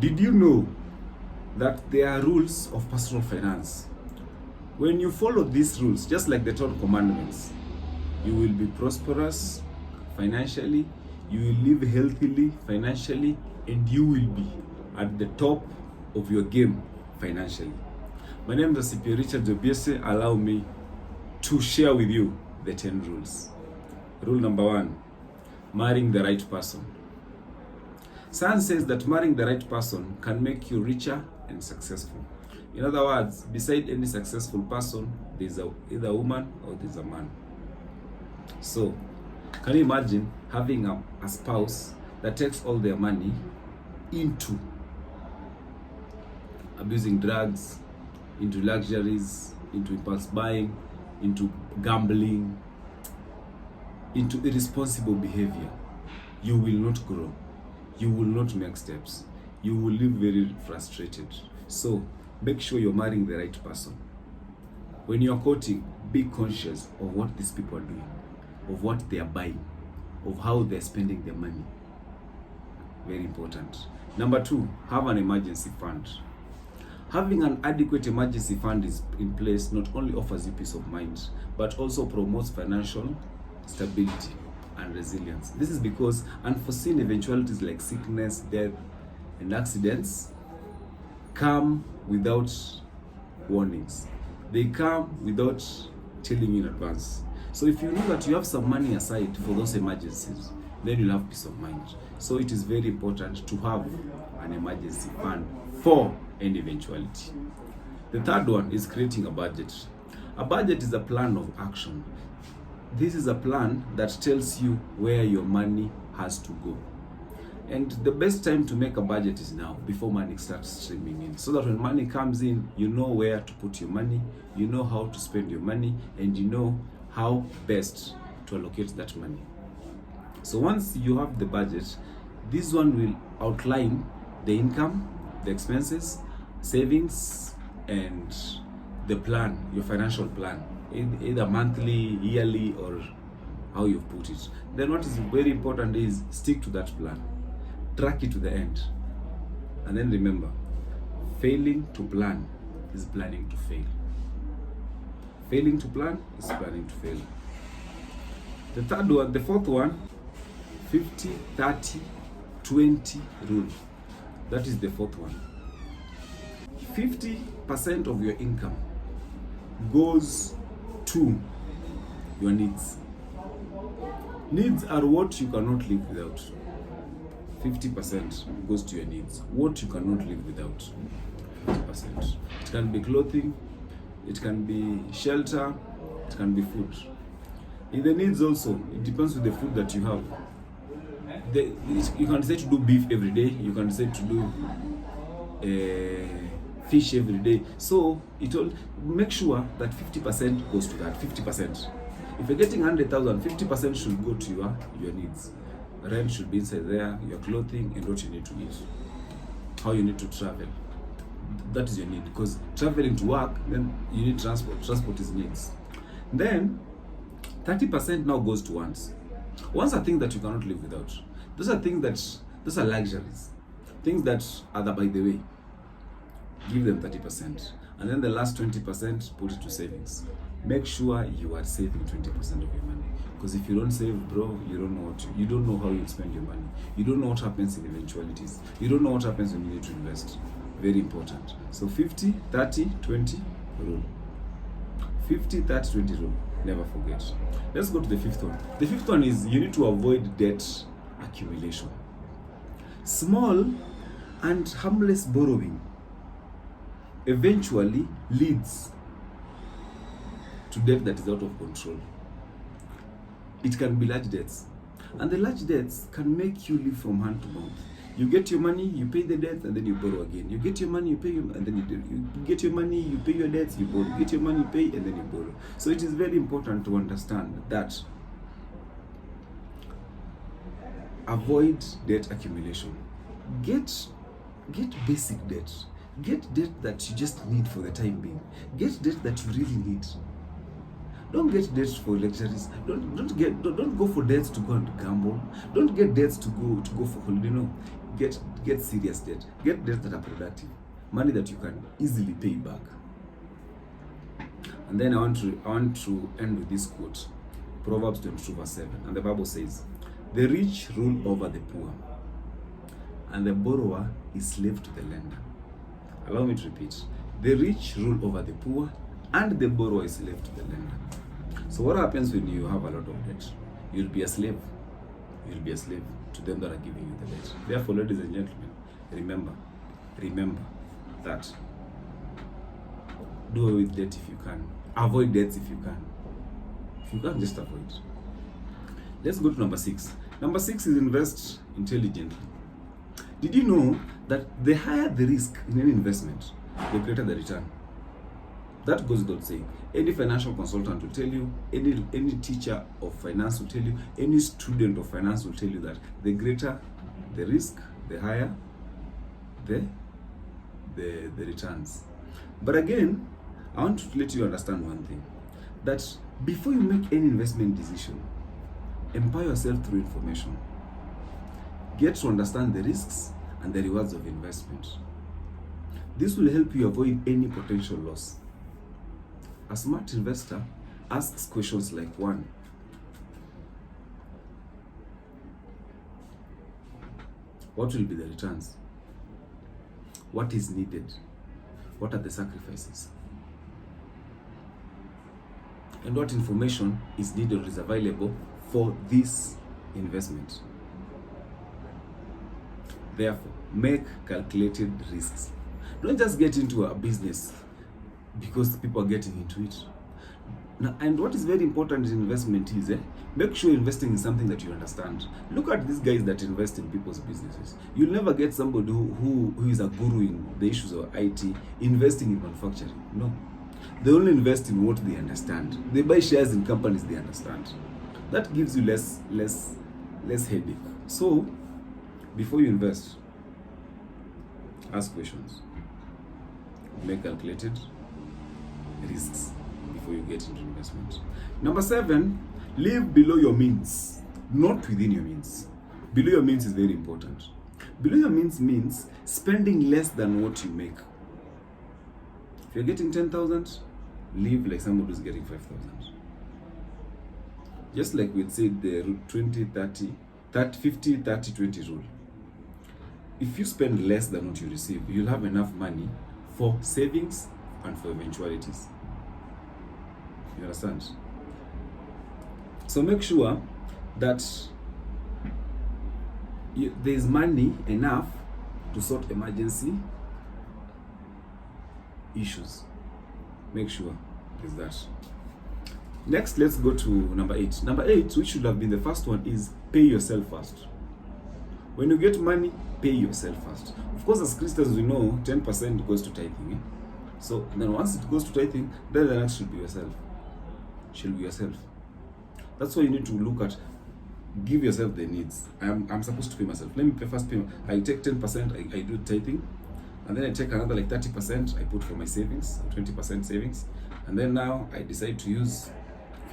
Did you know that there are rules of personal finance? When you follow these rules, just like the 12 commandments, you will be prosperous financially, you will live healthily financially, and you will be at the top of your game financially. My name is CP Richard Jobiese. Allow me to share with you the 10 rules. Rule number 1, marrying the right person. Science says that marrying the right person can make you richer and successful. In other words, beside any successful person, there's either a woman or there's a man. So, can you imagine having a spouse that takes all their money into abusing drugs, into luxuries, into impulse buying, into gambling, into irresponsible behavior? You will not grow. You will not make steps. You will live very frustrated. So make sure you're marrying the right person. When you're courting, be conscious of what these people are doing, of what they are buying, of how they're spending their money. Very important. Number 2, have an emergency fund. Having an adequate emergency fund is in place not only offers you peace of mind, but also promotes financial stability and resilience. This is because unforeseen eventualities like sickness, death, and accidents come without warnings. They come without telling you in advance. So if you know that you have some money aside for those emergencies, then you'll have peace of mind. So it is very important to have an emergency fund for any eventuality. The third one is creating a budget. A budget is a plan of action. This is a plan that tells you where your money has to go. And the best time to make a budget is now, before money starts streaming in. So that when money comes in, you know where to put your money, you know how to spend your money, and you know how best to allocate that money. So once you have the budget, this one will outline the income, the expenses, savings, and the plan, your financial plan, either monthly, yearly, or how you've put it. Then what is very important is stick to that plan. Track it to the end. And then remember, failing to plan is planning to fail. Failing to plan is planning to fail. The fourth one, 50-30-20 rule. That is the fourth one. 50% of your income goes to your needs. Needs are what you cannot live without. 50% goes to your needs, what you cannot live without. 50%. It can be clothing, it can be shelter, it can be food. In the needs also, it depends on the food that you have. You can decide to do beef every day, you can decide to do fish every day. So it all make sure that 50% goes to that. 50%. If you're getting 100,000, 50% should go to your needs. Rent should be inside there, your clothing, and what you need to eat. How you need to travel. That is your need. Because traveling to work, then you need transport. Transport is needs. Then 30% now goes to wants. Wants are things that you cannot live without. Those are luxuries. Things that are by the way. Give them 30%. And then the last 20%, put it to savings. Make sure you are saving 20% of your money. Because if you don't save, bro, you don't know how you spend your money. You don't know what happens in eventualities. You don't know what happens when you need to invest. Very important. So 50-30-20 rule. 50-30-20 rule. Never forget. Let's go to the fifth one. The fifth one is you need to avoid debt accumulation. Small and harmless borrowing eventually leads to debt that is out of control. It can be large debts, and the large debts can make you live from hand to mouth. You get your money, you pay the debt, and then you borrow again. You get your money, you pay, and then you get your money, you pay your debts, you borrow. You get your money, you pay, and then you borrow. So it is very important to understand that avoid debt accumulation. Get basic debt. Get debt that you just need for the time being. Get debt that you really need. Don't get debts for luxuries. Don't go for debts to go and gamble. Don't get debts to go for holiday. No, get serious debt. Get debts that are productive, money that you can easily pay back. And then I want to end with this quote, Proverbs 22 verse 7, and the Bible says, "The rich rule over the poor, and the borrower is slave to the lender." Allow me to repeat. The rich rule over the poor, and the borrower is slave to the lender. So what happens when you have a lot of debt? You'll be a slave. You'll be a slave to them that are giving you the debt. Therefore, ladies and gentlemen, remember that do away with debt if you can. Avoid debts if you can. If you can't, just avoid. Let's go to number 6. Number 6 is invest intelligently. Did you know that the higher the risk in any investment, the greater the return? That goes without saying. Any financial consultant will tell you, any teacher of finance will tell you, any student of finance will tell you that the greater the risk, the higher the returns. But again, I want to let you understand one thing, that before you make any investment decision, empower yourself through information. Get to understand the risks and the rewards of investment. This will help you avoid any potential loss. A smart investor asks questions like 1. What will be the returns? What is needed? What are the sacrifices? And what information is needed or is available for this investment? Therefore, make calculated risks. Don't just get into a business because people are getting into it. Now, and what is very important in investment is make sure investing in something that you understand. Look at these guys that invest in people's businesses. You'll never get somebody who is a guru in the issues of IT investing in manufacturing. No. They only invest in what they understand. They buy shares in companies they understand. That gives you less headache. So, before you invest, ask questions. Make calculated risks before you get into investment. Number 7, live below your means, not within your means. Below your means is very important. Below your means spending less than what you make. If you're getting 10,000, live like somebody who's getting 5,000. Just like we said, the 50-30-20 rule. If you spend less than what you receive, you'll have enough money for savings and for eventualities. You understand? So make sure that there's money enough to sort emergency issues. Make sure there's that. Next, let's go to number 8. Number 8, which should have been the first one, is pay yourself first. When you get money, pay yourself first. Of course, as Christians, we know 10% goes to tithing. So then once it goes to tithing, then the next should be yourself. Should be yourself. That's why you need to look at, give yourself the needs. I'm supposed to pay myself. Let me pay first payment. I take 10%, I do tithing. And then I take another like 30%, I put for my savings, 20% savings. And then now I decide to use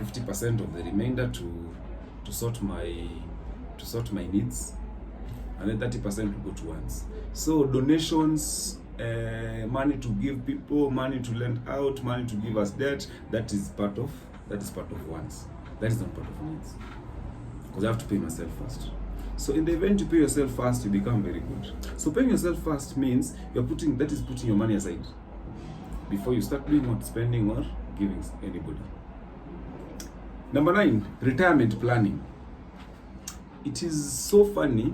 50% of the remainder to sort my needs. And then 30% will go to wants. So donations, money to give people, money to lend out, money to give us debt, that is part of wants. That is not part of needs. Because I have to pay myself first. So in the event you pay yourself first, you become very good. So paying yourself first means putting your money aside before you start doing what, spending or giving anybody. Number 9, retirement planning. It is so funny.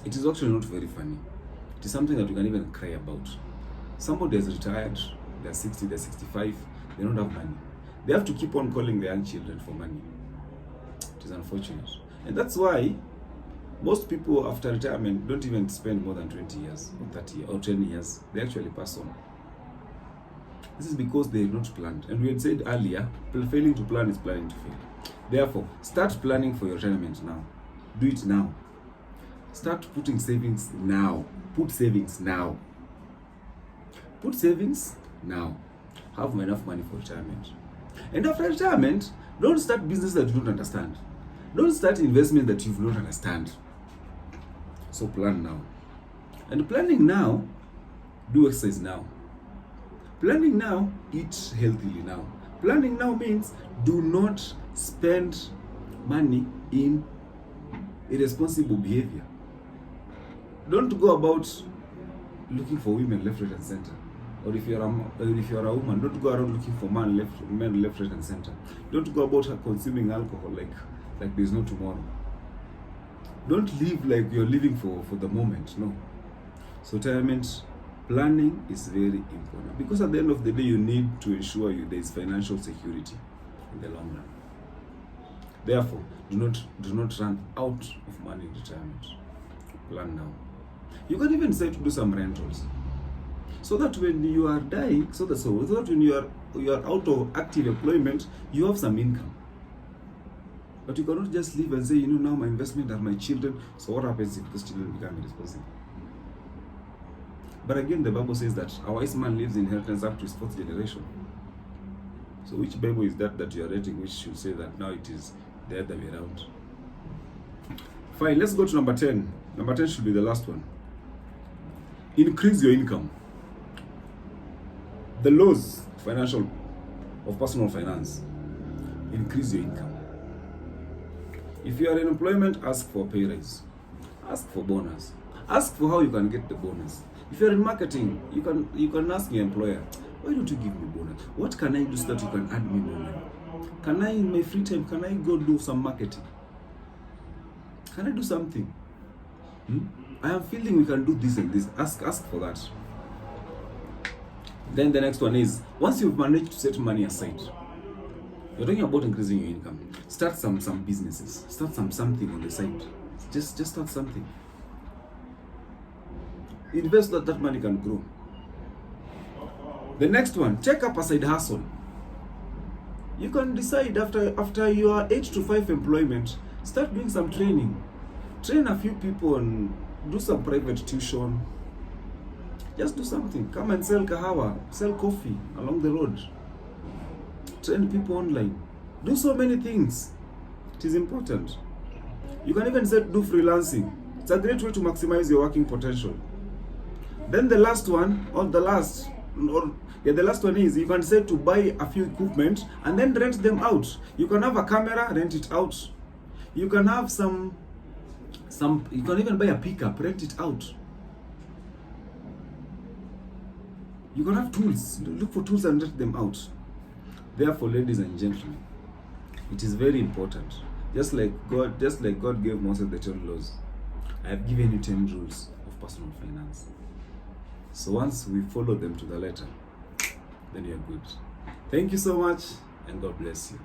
It is actually not very funny. It is something that you can even cry about. Somebody has retired, they're 60, they're 65, they don't have money. They have to keep on calling their young children for money. It is unfortunate. And that's why most people after retirement don't even spend more than 20 years or 30 years or 10 years. They actually pass on. This is because they have not planned. And we had said earlier, failing to plan is planning to fail. Therefore, start planning for your retirement now. Do it now. Start putting savings now. Put savings now. Put savings now. Have enough money for retirement. And after retirement, don't start business that you don't understand. Don't start investment that you don't understand. So plan now. And planning now, do exercise now. Planning now, eat healthily now. Planning now means do not spend money in irresponsible behavior. Don't go about looking for women left, right, and center. Or if you're a woman, don't go around looking for men left, right, and center. Don't go about consuming alcohol like there's no tomorrow. Don't live like you're living for the moment. No. So retirement planning is very important, because at the end of the day, you need to ensure there is financial security in the long run. Therefore, do not run out of money in retirement. Plan now. You can even decide to do some rentals, so that when you are dying, so that when you are out of active employment, you have some income. But you cannot just live and say, now my investment are my children. So what happens if those children become irresponsible? But again, the Bible says that a wise man leaves inheritance up to his fourth generation. So which Bible is that you are reading, which should say that now it is the other way around? Fine, let's go to number 10. Number 10 should be the last one. Increase your income. The laws of personal finance. Increase your income. If you are in employment, ask for pay raise. Ask for bonus. Ask for how you can get the bonus. If you're in marketing, you can ask your employer, why don't you give me bonus? What can I do so that you can add me more money? Can I, in my free time, can I go do some marketing? Can I do something? I am feeling we can do this and this. Ask for that. Then the next one is, once you've managed to set money aside, you're talking about increasing your income. Start some businesses. Start something on the side. Just start something. Invest so that money can grow. The next one, take up a side hustle. You can decide after your 8 to 5 employment, start doing some training. Train a few people and do some private tuition. Just do something. Come and sell kahawa, sell coffee along the road. Train people online. Do so many things. It is important. You can even do freelancing. It's a great way to maximize your working potential. Then the last one is, you can decide to buy a few equipment and then rent them out. You can have a camera, rent it out. You can have you can even buy a pickup, rent it out. You can have tools, look for tools and rent them out. Therefore, ladies and gentlemen, it is very important. Just like God gave Moses the 10 laws, I have given you 10 rules of personal finance. So once we follow them to the letter, then you're good. Thank you so much, and God bless you.